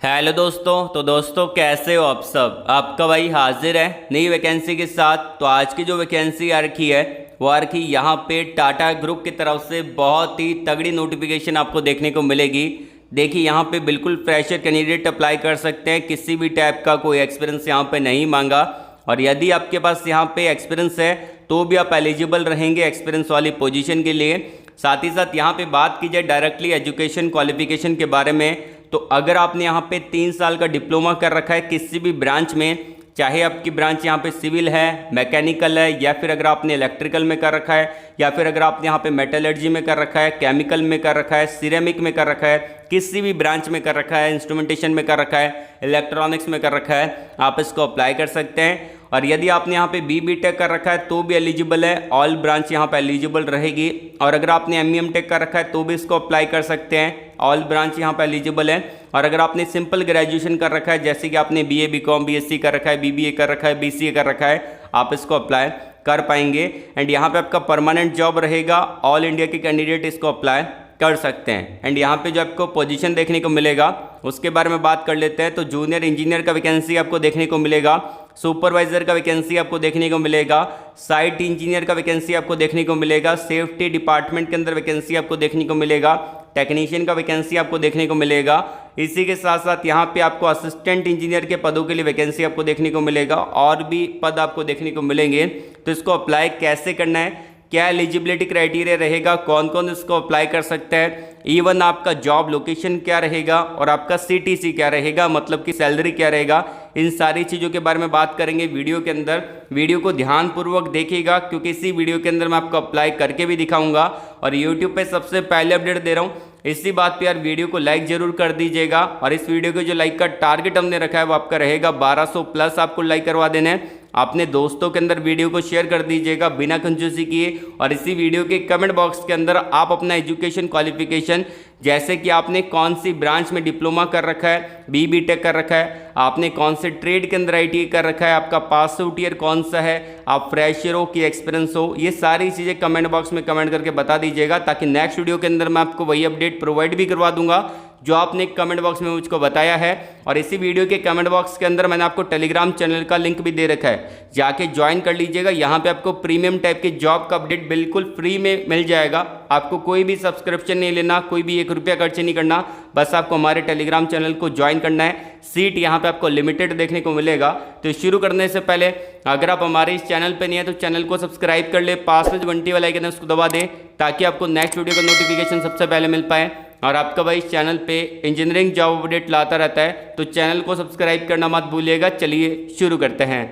Hello दोस्तों। तो दोस्तों कैसे हो आप सब। आपका भाई हाजिर है नई वैकेंसी के साथ। तो आज की जो वैकेंसी आ रखी है वो आ रखी यहाँ पे टाटा ग्रुप की तरफ से बहुत ही तगड़ी नोटिफिकेशन आपको देखने को मिलेगी। देखिए यहाँ पे बिल्कुल फ्रेशर कैंडिडेट अप्लाई कर सकते हैं, किसी भी टाइप का कोई एक्सपीरियंस यहाँ पे नहीं मांगा। और यदि आपके पास यहाँ पे एक्सपीरियंस है तो भी आप एलिजिबल रहेंगे एक्सपीरियंस वाली पोजीशन के लिए। साथ ही साथ यहाँ पे बात की जाए डायरेक्टली एजुकेशन क्वालिफिकेशन के बारे में, तो अगर आपने यहाँ पे 3 साल का डिप्लोमा कर रखा है किसी भी ब्रांच में, चाहे आपकी ब्रांच यहाँ पे सिविल है, मैकेनिकल है, या फिर अगर आपने इलेक्ट्रिकल में कर रखा है, या फिर अगर आपने यहाँ पे मेटलर्जी में कर रखा है, केमिकल में कर रखा है, सिरेमिक में कर रखा है, किसी भी ब्रांच में कर रखा है, इंस्ट्रूमेंटेशन में कर रखा है, इलेक्ट्रॉनिक्स में कर रखा है, आप इसको अप्लाई कर सकते हैं। और यदि आपने यहाँ पे बी टेक कर रखा है तो भी एलिजिबल है, ऑल ब्रांच यहाँ पे एलिजिबल रहेगी। और अगर आपने एम टेक कर रखा है तो भी इसको अप्लाई कर सकते हैं, ऑल ब्रांच यहाँ पे एलिजिबल है। और अगर आपने सिंपल ग्रेजुएशन कर रखा है, जैसे कि आपने बीए बीकॉम बीएससी कर रखा है, बीबीए कर रखा है, बीसीए कर रखा है, आप इसको अप्लाई कर पाएंगे। एंड यहाँ पे आपका परमानेंट जॉब रहेगा, ऑल इंडिया के कैंडिडेट इसको अप्लाई कर सकते हैं। एंड यहाँ पे जो आपको पोजीशन देखने को मिलेगा उसके बारे में बात कर लेते हैं। तो जूनियर इंजीनियर का वैकेंसी आपको देखने को मिलेगा, सुपरवाइजर का वैकेंसी आपको देखने को मिलेगा, साइट इंजीनियर का वैकेंसी आपको देखने को मिलेगा, सेफ्टी डिपार्टमेंट के अंदर वैकेंसी आपको देखने को मिलेगा, टेक्नीशियन का वैकेंसी आपको देखने को मिलेगा। इसी के साथ साथ यहाँ पे आपको असिस्टेंट इंजीनियर के पदों के लिए वैकेंसी आपको देखने को मिलेगा, और भी पद आपको देखने को मिलेंगे। तो इसको अप्लाई कैसे करना है, क्या एलिजिबिलिटी क्राइटेरिया रहेगा, कौन कौन इसको अप्लाई कर सकता है, इवन आपका जॉब लोकेशन क्या रहेगा और आपका सीटीसी क्या रहेगा, मतलब कि सैलरी क्या रहेगा, इन सारी चीज़ों के बारे में बात करेंगे वीडियो के अंदर। वीडियो को ध्यानपूर्वक देखिएगा क्योंकि इसी वीडियो के अंदर मैं आपको अप्लाई करके भी दिखाऊंगा और यूट्यूब पे सबसे पहले अपडेट दे रहा हूँ। इसी बात पे यार वीडियो को लाइक जरूर कर दीजिएगा। और इस वीडियो के जो लाइक का टारगेट हमने रखा है वो आपका रहेगा 1200 प्लस आपको लाइक करवा देना है। अपने दोस्तों के अंदर वीडियो को शेयर कर दीजिएगा बिना कंजूसी किए। और इसी वीडियो के कमेंट बॉक्स के अंदर आप अपना एजुकेशन क्वालिफिकेशन, जैसे कि आपने कौन सी ब्रांच में डिप्लोमा कर रखा है, बी टेक कर रखा है, आपने कौन से ट्रेड के अंदर आईटीआई कर रखा है, आपका पास आउट ईयर कौन सा है, आप फ्रेशर हो कि एक्सपीरियंस हो, ये सारी चीज़ें कमेंट बॉक्स में कमेंट करके बता दीजिएगा, ताकि नेक्स्ट वीडियो के अंदर मैं आपको वही अपडेट प्रोवाइड भी करवा दूंगा जो आपने कमेंट बॉक्स में मुझको बताया है। और इसी वीडियो के कमेंट बॉक्स के अंदर मैंने आपको टेलीग्राम चैनल का लिंक भी दे रखा है, जाके ज्वाइन कर लीजिएगा। यहाँ पे आपको प्रीमियम टाइप के जॉब का अपडेट बिल्कुल फ्री में मिल जाएगा। आपको कोई भी सब्सक्रिप्शन नहीं लेना, कोई भी 1 रुपया खर्च नहीं करना, बस आपको हमारे टेलीग्राम चैनल को ज्वाइन करना है। सीट यहाँ पे आपको लिमिटेड देखने को मिलेगा। तो शुरू करने से पहले अगर आप हमारे इस चैनल पे नहीं है तो चैनल को सब्सक्राइब कर ले, पास में जो घंटी वाला आइकन है उसको दबा दें ताकि आपको नेक्स्ट वीडियो का नोटिफिकेशन सबसे पहले मिल पाए। और आपका भाई इस चैनल पे इंजीनियरिंग जॉब अपडेट लाता रहता है, तो चैनल को सब्सक्राइब करना मत भूलिएगा। चलिए शुरू करते हैं।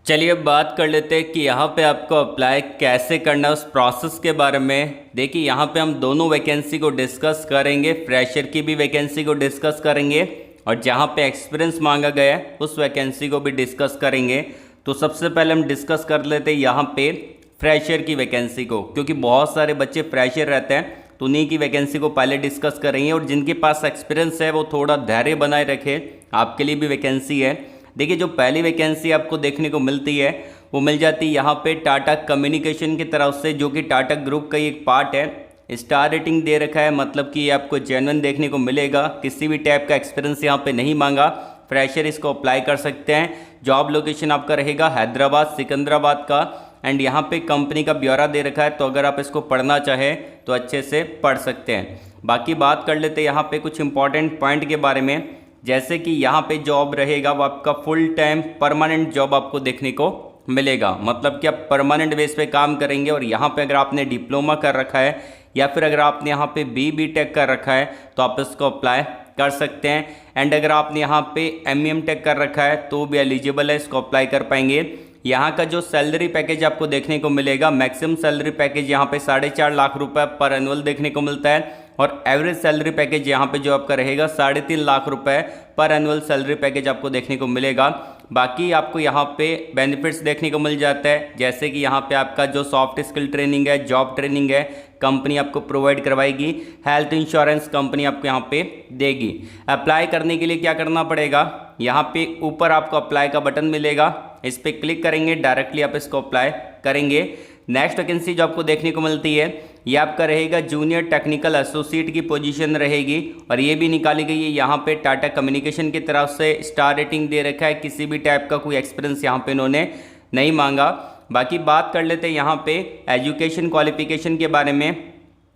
चलिए अब बात कर लेते हैं कि यहाँ पे आपको अप्लाई कैसे करना है, उस प्रोसेस के बारे में। देखिए यहाँ पे हम दोनों वैकेंसी को डिस्कस करेंगे, फ्रेशर की भी वैकेंसी को डिस्कस करेंगे और जहाँ पे एक्सपीरियंस मांगा गया है उस वैकेंसी को भी डिस्कस करेंगे। तो सबसे पहले हम डिस्कस कर लेते हैं यहाँ पे फ्रेशर की वैकेंसी को, क्योंकि बहुत सारे बच्चे फ्रेशर रहते हैं, तो उन्हीं की वैकेंसी को पहले डिस्कस करेंगे। और जिनके पास एक्सपीरियंस है वो थोड़ा धैर्य बनाए रखे, आपके लिए भी वैकेंसी है। देखिए जो पहली वैकेंसी आपको देखने को मिलती है वो मिल जाती है यहाँ पे टाटा कम्युनिकेशन की तरफ से, जो कि टाटा ग्रुप का ही एक पार्ट है। स्टार रेटिंग दे रखा है, मतलब कि आपको जेन्युइन देखने को मिलेगा, किसी भी टाइप का एक्सपीरियंस यहाँ पे नहीं मांगा। फ्रेशर इसको अप्लाई कर सकते हैं। जॉब लोकेशन आपका रहेगा हैदराबाद सिकंदराबाद का। एंड यहाँ पे कंपनी का ब्यौरा दे रखा है, तो अगर आप इसको पढ़ना चाहें तो अच्छे से पढ़ सकते हैं। बाकी बात कर लेते हैं यहाँ पे कुछ इंपॉर्टेंट पॉइंट के बारे में, जैसे कि यहाँ पे जॉब रहेगा वो आपका फुल टाइम परमानेंट जॉब आपको देखने को मिलेगा, मतलब कि आप परमानेंट बेस पे काम करेंगे। और यहाँ पे अगर आपने डिप्लोमा कर रखा है या फिर अगर आपने यहाँ पे बी टेक कर रखा है तो आप इसको अप्लाई कर सकते हैं। एंड अगर आपने यहाँ पे एम टेक कर रखा है तो भी एलिजिबल है, इसको अप्लाई कर पाएंगे। यहाँ का जो सैलरी पैकेज आपको देखने को मिलेगा, मैक्सिमम सैलरी पैकेज यहाँ पे 4.5 लाख रुपए पर एनुअल देखने को मिलता है। और एवरेज सैलरी पैकेज यहाँ पे जो आपका रहेगा 3.5 लाख रुपए पर एनुअल सैलरी पैकेज आपको देखने को मिलेगा। बाकी आपको यहाँ पे बेनिफिट्स देखने को मिल जाता है, जैसे कि यहाँ पे आपका जो सॉफ्ट स्किल ट्रेनिंग है, जॉब ट्रेनिंग है, कंपनी आपको प्रोवाइड करवाएगी। हेल्थ इंश्योरेंस कंपनी आपको यहाँ पे देगी। अप्लाई करने के लिए क्या करना पड़ेगा, यहाँ पे ऊपर आपको अप्लाई का बटन मिलेगा, इस पर क्लिक करेंगे, डायरेक्टली आप इसको अप्लाई करेंगे। नेक्स्ट वैकेंसी जो आपको देखने को मिलती है ये आपका रहेगा जूनियर टेक्निकल एसोसिएट की पोजीशन रहेगी और ये भी निकाली गई है यहाँ पे टाटा कम्युनिकेशन की तरफ से। स्टार रेटिंग दे रखा है, किसी भी टाइप का कोई एक्सपीरियंस यहाँ पे इन्होंने नहीं मांगा। बाकी बात कर लेते हैं यहाँ पे एजुकेशन क्वालिफिकेशन के बारे में।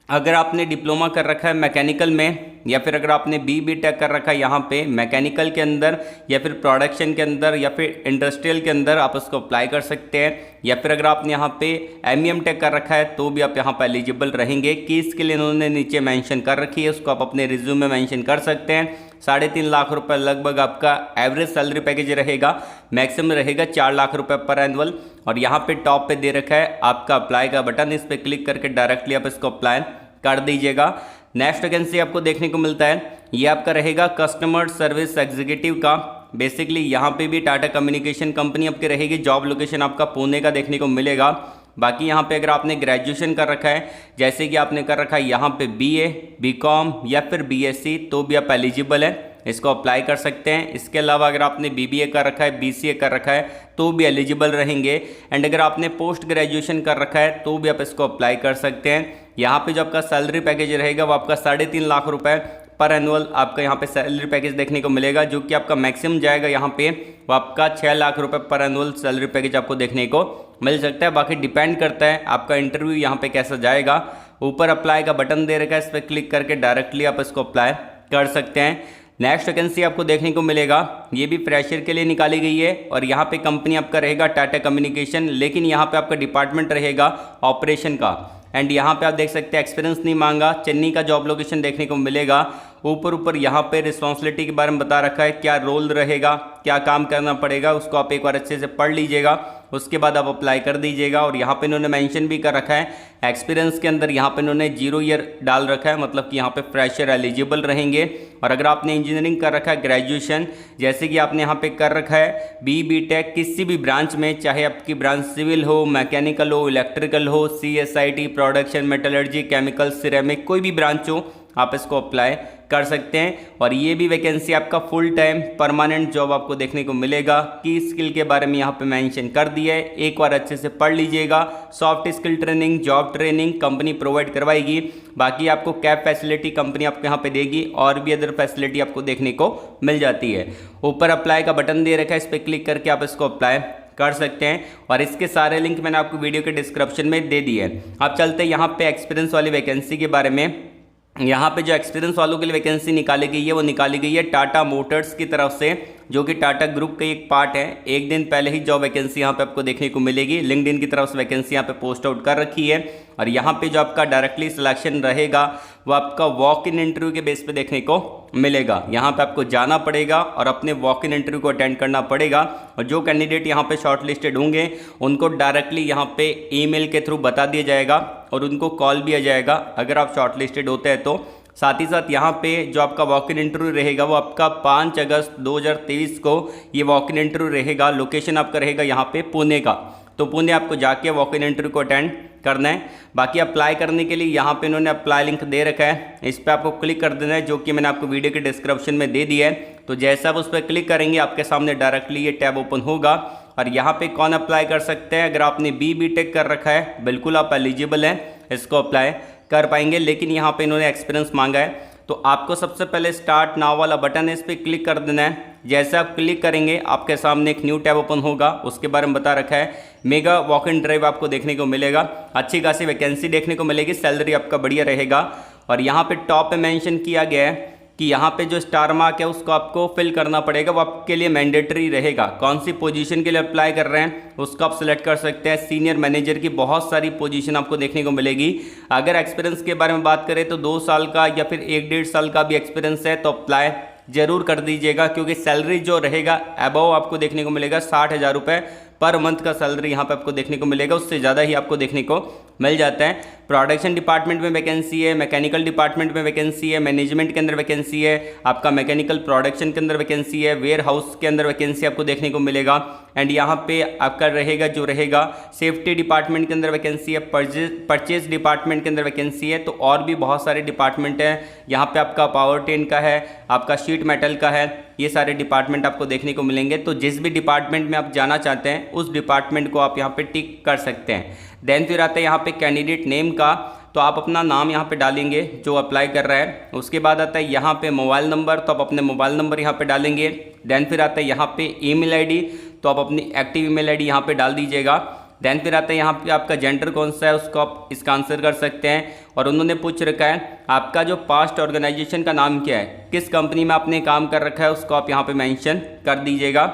अगर आपने डिप्लोमा कर रखा है मैकेनिकल में या फिर अगर आपने बी.टेक कर रखा है यहाँ पे मैकेनिकल के अंदर या फिर प्रोडक्शन के अंदर या फिर इंडस्ट्रियल के अंदर, आप उसको अप्लाई कर सकते हैं। या फिर अगर आपने यहाँ पे एम.टेक कर रखा है तो भी आप यहाँ पर एलिजिबल रहेंगे। कि इसके लिए इन्होंने नीचे मेंशन कर रखी है, उसको आप अपने रिज्यूम में मेंशन कर सकते हैं। 3.5 लाख रुपए लगभग आपका एवरेज सैलरी पैकेज रहेगा, मैक्सिमम रहेगा 4 लाख रुपए पर एनुअल। और यहाँ पे टॉप पे दे रखा है आपका अप्लाई का बटन, इस पर क्लिक करके डायरेक्टली आप इसको अप्लाई कर दीजिएगा। नेक्स्ट वैकेंसी आपको देखने को मिलता है, ये आपका रहेगा कस्टमर सर्विस एग्जीक्यूटिव का। बेसिकली यहाँ पे भी टाटा कम्युनिकेशन कंपनी आपकी रहेगी। जॉब लोकेशन आपका पुणे का देखने को मिलेगा। बाकी यहाँ पे अगर आपने ग्रेजुएशन कर रखा है, जैसे कि आपने कर रखा है यहाँ पे BA, BCom या फिर BSc, तो भी आप एलिजिबल हैं, इसको अप्लाई कर सकते हैं। इसके अलावा अगर आपने BBA कर रखा है, BCA कर रखा है तो भी एलिजिबल रहेंगे। एंड अगर आपने पोस्ट ग्रेजुएशन कर रखा है तो भी आप इसको अप्लाई कर सकते हैं। यहाँ पे जो आपका सैलरी पैकेज रहेगा वो आपका 3.5 लाख रुपए पर एनुअल आपका यहाँ पे सैलरी पैकेज देखने को मिलेगा, जो कि आपका मैक्सिमम जाएगा यहाँ पे वो आपका 6 लाख रुपए पर एनुअल सैलरी पैकेज आपको देखने को मिल सकता है। बाकी डिपेंड करता है आपका इंटरव्यू यहाँ पे कैसा जाएगा। ऊपर अप्लाई का बटन दे रखा है, इस पर क्लिक करके डायरेक्टली आप इसको अप्लाई कर सकते हैं। नेक्स्ट वैकेंसी आपको देखने को मिलेगा, ये भी फ्रेशर के लिए निकाली गई है और यहाँ पे कंपनी आपका रहेगा टाटा कम्युनिकेशन, लेकिन यहाँ पे आपका डिपार्टमेंट रहेगा ऑपरेशन का। एंड यहाँ पे आप देख सकते हैं एक्सपीरियंस नहीं मांगा, चेन्नई का जॉब लोकेशन देखने को मिलेगा। ऊपर यहाँ पे रिस्पॉन्सिबिलिटी के बारे में बता रखा है, क्या रोल रहेगा, क्या काम करना पड़ेगा, उसको आप एक बार अच्छे से पढ़ लीजिएगा, उसके बाद आप अप्लाई कर दीजिएगा। और यहाँ पे इन्होंने मेंशन भी कर रखा है एक्सपीरियंस के अंदर, यहाँ पे इन्होंने 0 ईयर डाल रखा है, मतलब कि यहाँ पे फ्रेशर एलिजिबल रहेंगे। और अगर आपने इंजीनियरिंग कर रखा है ग्रेजुएशन, जैसे कि आपने यहाँ पे कर रखा है बी.टेक किसी भी ब्रांच में, चाहे आपकी ब्रांच सिविल हो, मैकेनिकल हो, इलेक्ट्रिकल हो, CSIT, production, metallurgy, chemical, ceramic, कोई भी ब्रांच हो, आप इसको अप्लाई कर सकते हैं। और ये भी वैकेंसी आपका फुल टाइम परमानेंट जॉब आपको देखने को मिलेगा। की स्किल के बारे में यहाँ पे मेंशन कर दिया है, एक बार अच्छे से पढ़ लीजिएगा। Soft skill training, job training company provide करवाएगी। बाकी आपको कैब फैसिलिटी कंपनी आपको यहाँ पे देगी और भी अदर फैसिलिटी आपको देखने को मिल जाती है। ऊपर अप्लाई का बटन दे रखा है, इस पर क्लिक करके आप इसको अप्लाई कर सकते हैं। और इसके सारे लिंक मैंने आपको वीडियो के डिस्क्रिप्शन में दे दिए हैं। आप चलते हैं यहाँ पे एक्सपीरियंस वाली वैकेंसी के बारे में। यहाँ पे जो एक्सपीरियंस वालों के लिए वैकेंसी निकाली गई है वो निकाली गई है टाटा मोटर्स की तरफ से, जो कि टाटा ग्रुप का एक पार्ट है। एक दिन पहले ही जॉब वैकेंसी यहाँ पे आपको देखने को मिलेगी। लिंक्डइन की तरफ से वैकेंसी यहाँ पे पोस्ट आउट कर रखी है। और यहाँ पे जो आपका डायरेक्टली सिलेक्शन रहेगा वो आपका वॉक इन इंटरव्यू के बेस पे देखने को मिलेगा। यहाँ पे आपको जाना पड़ेगा और अपने वॉक इन इंटरव्यू को अटेंड करना पड़ेगा। और जो कैंडिडेट यहाँ पे शॉर्ट लिस्टेड होंगे उनको डायरेक्टली यहाँ पे ईमेल के थ्रू बता दिया जाएगा और उनको कॉल भी आ जाएगा अगर आप शॉर्ट लिस्टेड होते हैं तो। साथ ही साथ यहाँ पे जो आपका वॉक इन इंटरव्यू रहेगा वो आपका 5 अगस्त 2023 को ये वॉक इन इंटरव्यू रहेगा। लोकेशन आपका रहेगा यहाँ पे पुणे का, तो पुणे आपको जाके वॉक इन इंटरव्यू को अटेंड करना है। बाकी अप्लाई करने के लिए यहाँ पे इन्होंने अप्लाई लिंक दे रखा है, इस पर आपको क्लिक कर देना है, जो कि मैंने आपको वीडियो के डिस्क्रिप्शन में दे दिया है। तो जैसा आप उस पर क्लिक करेंगे आपके सामने डायरेक्टली ये टैब ओपन होगा। और यहाँ पे कौन अप्लाई कर सकते हैं, अगर आपने बी.टेक कर रखा है बिल्कुल आप एलिजिबल हैं, इसको अप्लाई कर पाएंगे। लेकिन यहाँ पे इन्होंने एक्सपीरियंस मांगा है, तो आपको सबसे पहले स्टार्ट नाउ वाला बटन है, इस पर क्लिक कर देना है। जैसे आप क्लिक करेंगे आपके सामने एक न्यू टैब ओपन होगा, उसके बारे में बता रखा है मेगा वॉक इन ड्राइव आपको देखने को मिलेगा। अच्छी खासी वैकेंसी देखने को मिलेगी, सैलरी आपका बढ़िया रहेगा। और यहाँ पे टॉप पे मेंशन किया गया है कि यहाँ पे जो स्टार मार्क है उसको आपको फिल करना पड़ेगा, वो आपके लिए मैंडेटरी रहेगा। कौन सी पोजीशन के लिए अप्लाई कर रहे हैं उसको आप सिलेक्ट कर सकते हैं। सीनियर मैनेजर की बहुत सारी पोजीशन आपको देखने को मिलेगी। अगर एक्सपीरियंस के बारे में बात करें तो 2 साल का या फिर 1-1.5 साल का भी एक्सपीरियंस है तो अप्लाई जरूर कर दीजिएगा, क्योंकि सैलरी जो रहेगा अबव आपको देखने को मिलेगा 60,000 रुपये पर मंथ का सैलरी यहाँ पे आपको देखने को मिलेगा, उससे ज़्यादा ही आपको देखने को मिल जाता है। प्रोडक्शन डिपार्टमेंट में वैकेंसी है, मैकेनिकल डिपार्टमेंट में वैकेंसी है, मैनेजमेंट के अंदर वैकेंसी है, आपका मैकेनिकल प्रोडक्शन के अंदर वैकेंसी है, वेयर हाउस के अंदर वैकेंसी आपको देखने को मिलेगा। एंड यहाँ पे आपका रहेगा जो रहेगा सेफ्टी डिपार्टमेंट के अंदर वैकेंसी है, परचेज डिपार्टमेंट के अंदर वैकेंसी है। तो और भी बहुत सारे डिपार्टमेंट हैं, यहाँ पे आपका पावर टेन का है, आपका शीट मेटल का है, ये सारे डिपार्टमेंट आपको देखने को मिलेंगे। तो जिस भी डिपार्टमेंट में आप जाना चाहते हैं उस डिपार्टमेंट को आप यहाँ पे टिक कर सकते हैं। देन फिर आता है यहाँ पे कैंडिडेट नेम का। तो आप अपना नाम यहाँ पे डालेंगे जो अप्लाई कर रहा है। उसके बाद आता है यहाँ पे मोबाइल नंबर, तो आप अपने मोबाइल नंबर यहाँ पे डालेंगे। देन फिर आता है यहाँ पे ईमेल आईडी, तो आप अपनी एक्टिव ईमेल आईडी यहाँ पे डाल दीजिएगा। देन फिर आता है यहाँ पे आपका जेंडर कौन सा है उसको आप इसका आंसर कर सकते हैं। और उन्होंने पूछ रखा है आपका जो पास्ट ऑर्गेनाइजेशन का नाम क्या है, किस कंपनी में आपने काम कर रखा है उसको आप यहाँ पे मेंशन कर दीजिएगा।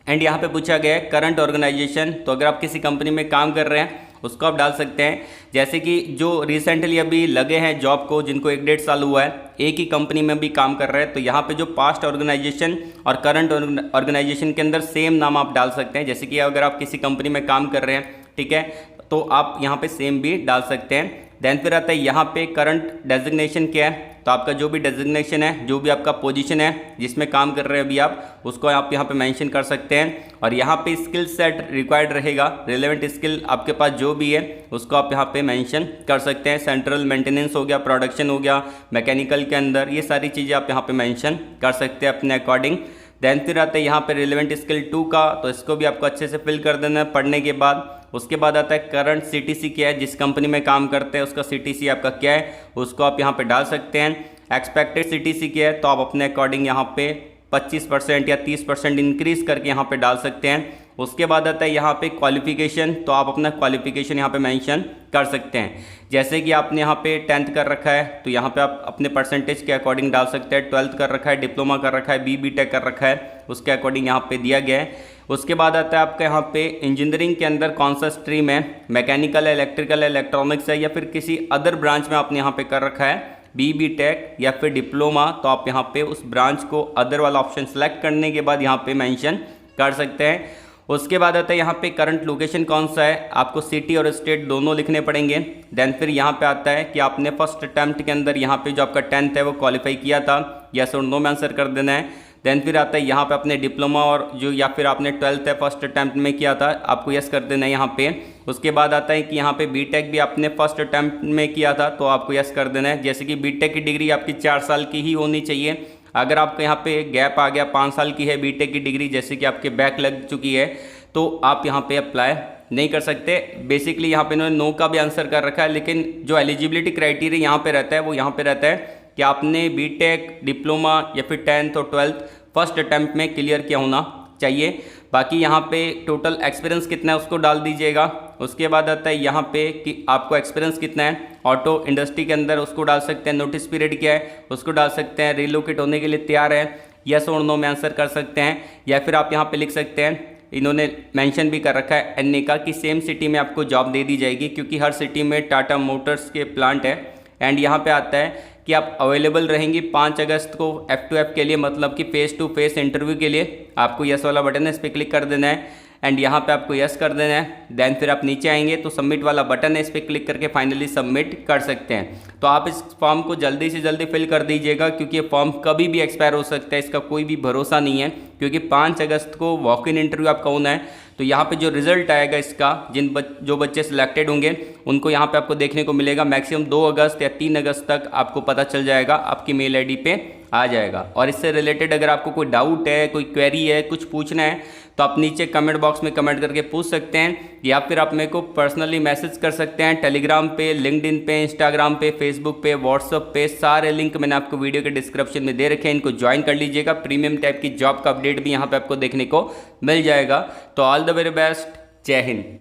एंड यहाँ पे पूछा गया है करंट ऑर्गेनाइजेशन, तो अगर आप किसी कंपनी में काम कर रहे हैं उसको आप डाल सकते हैं। जैसे कि जो रिसेंटली अभी लगे हैं जॉब को, जिनको 1-1.5 साल हुआ है, एक ही कंपनी में भी काम कर रहे हैं, तो यहाँ पे जो पास्ट ऑर्गेनाइजेशन और करंट ऑर्गेनाइजेशन के अंदर सेम नाम आप डाल सकते हैं। जैसे कि अगर आप किसी कंपनी में काम कर रहे हैं, ठीक है, तो आप यहाँ पे सेम भी डाल सकते हैं। देन फिर आता है यहाँ पे करंट डेजिग्नेशन क्या है, तो आपका जो भी डेजिग्नेशन है, जो भी आपका पोजीशन है जिसमें काम कर रहे हैं अभी आप, उसको आप यहाँ पे मेंशन कर सकते हैं। और यहाँ पे स्किल सेट रिक्वायर्ड रहेगा, रिलेवेंट स्किल आपके पास जो भी है उसको आप यहाँ पे मेंशन कर सकते हैं। सेंट्रल मेंटेनेंस हो गया, प्रोडक्शन हो गया, मैकेनिकल के अंदर, ये सारी चीज़ें आप यहाँ पे मेंशन कर सकते हैं अपने अकॉर्डिंग। देन फिर आता है यहाँ पे रिलेवेंट स्किल 2 का, तो इसको भी आपको अच्छे से फिल कर देना है पढ़ने के बाद। उसके बाद आता है करंट सीटीसी क्या है, जिस कंपनी में काम करते हैं उसका सीटीसी आपका क्या है उसको आप यहाँ पे डाल सकते हैं। एक्सपेक्टेड सीटीसी क्या है, तो आप अपने अकॉर्डिंग यहाँ पे 25% या 30% इंक्रीज़ करके यहाँ पे डाल सकते हैं। उसके बाद आता है यहाँ पे क्वालिफिकेशन, तो आप अपना क्वालिफिकेशन यहाँ पे मेंशन कर सकते हैं। जैसे कि आपने यहाँ पे 10th कर रखा है, तो यहाँ पे आप अपने परसेंटेज के अकॉर्डिंग डाल सकते हैं। 12th कर रखा है, डिप्लोमा कर रखा है, BTech कर रखा है, उसके अकॉर्डिंग यहाँ पे दिया गया है। उसके बाद आता है आपका यहाँ पे इंजीनियरिंग के अंदर कौन सा स्ट्रीम है, मैकेनिकल है, इलेक्ट्रिकल है, इलेक्ट्रॉनिक्स है, या फिर किसी अदर ब्रांच में आपने यहाँ पे कर रखा है BTech या फिर डिप्लोमा, तो आप यहाँ पे उस ब्रांच को अदर वाला ऑप्शन सेलेक्ट करने के बाद यहाँ पे मेंशन कर सकते हैं। उसके बाद आता है यहाँ पे करंट लोकेशन कौन सा है, आपको सिटी और स्टेट दोनों लिखने पड़ेंगे। देन फिर यहाँ पे आता है कि आपने फर्स्ट अटैम्प्ट के अंदर यहाँ पे जो आपका 10th है वो क्वालिफाई किया था, यस और नो में आंसर कर देना है। देन फिर आता है यहाँ पे अपने डिप्लोमा और जो या फिर आपने 12th है फर्स्ट अटैम्प्ट में किया था, आपको यस कर देना है यहाँ पे। उसके बाद आता है कि यहाँ पे BTech भी आपने फर्स्ट अटैम्प्ट में किया था, तो आपको यस कर देना है। जैसे कि BTech की डिग्री आपकी 4 साल की ही होनी चाहिए। अगर आपको यहाँ पे गैप आ गया, 5 साल की है BTech की डिग्री, जैसे कि आपके बैक लग चुकी है, तो आप यहाँ पे अप्लाई नहीं कर सकते। बेसिकली यहाँ पे इन्होंने नो का भी आंसर कर रखा है, लेकिन जो एलिजिबिलिटी क्राइटेरिया यहाँ पे रहता है वो यहाँ पे रहता है कि आपने BTech, डिप्लोमा या फिर 10th और 12th फर्स्ट अटैम्प्ट में क्लियर किया होना चाहिए। बाकी यहाँ पे टोटल एक्सपीरियंस कितना है उसको डाल दीजिएगा। उसके बाद आता है यहाँ पे कि आपको एक्सपीरियंस कितना है ऑटो इंडस्ट्री के अंदर, उसको डाल सकते हैं। नोटिस पीरियड क्या है उसको डाल सकते हैं। रिलोकेट होने के लिए तैयार है, यस और नो में आंसर कर सकते हैं। या फिर आप यहाँ पे लिख सकते हैं, इन्होंने मेंशन भी कर रखा है एनए का, कि सेम सिटी में आपको जॉब दे दी जाएगी, क्योंकि हर सिटी में टाटा मोटर्स के प्लांट है। एंड यहाँ पे आता है कि आप अवेलेबल रहेंगी 5 अगस्त को F2F के लिए, मतलब कि फेस टू फेस इंटरव्यू के लिए। आपको यस वाला बटन है, इस पर क्लिक कर देना है एंड यहाँ पे आपको यस कर देना है। देन फिर आप नीचे आएंगे तो सबमिट वाला बटन है, इस पर क्लिक करके फाइनली सबमिट कर सकते हैं। तो आप इस फॉर्म को जल्दी से जल्दी फिल कर दीजिएगा, क्योंकि ये फॉर्म कभी भी एक्सपायर हो सकता है, इसका कोई भी भरोसा नहीं है। क्योंकि 5 अगस्त को वॉक इन इंटरव्यू आपका होना है, तो यहाँ पे जो रिजल्ट आएगा इसका, जो बच्चे सिलेक्टेड होंगे उनको यहाँ पे आपको देखने को मिलेगा। मैक्सिमम 2 अगस्त या 3 अगस्त तक आपको पता चल जाएगा, आपकी मेल आईडी पे आ जाएगा। और इससे रिलेटेड अगर आपको कोई डाउट है, कोई क्वेरी है, कुछ पूछना है, तो आप नीचे कमेंट बॉक्स में कमेंट करके पूछ सकते हैं, या फिर आप मेरे को पर्सनली मैसेज कर सकते हैं टेलीग्राम पे, लिंक्डइन पे, इंस्टाग्राम पे, फेसबुक पे, व्हाट्सअप पे। सारे लिंक मैंने आपको वीडियो के डिस्क्रिप्शन में दे रखे हैं, इनको ज्वाइन कर लीजिएगा। प्रीमियम टाइप की जॉब का अपडेट भी यहाँ पे आपको देखने को मिल जाएगा। तो ऑल द वेरी बेस्ट, जय हिंद।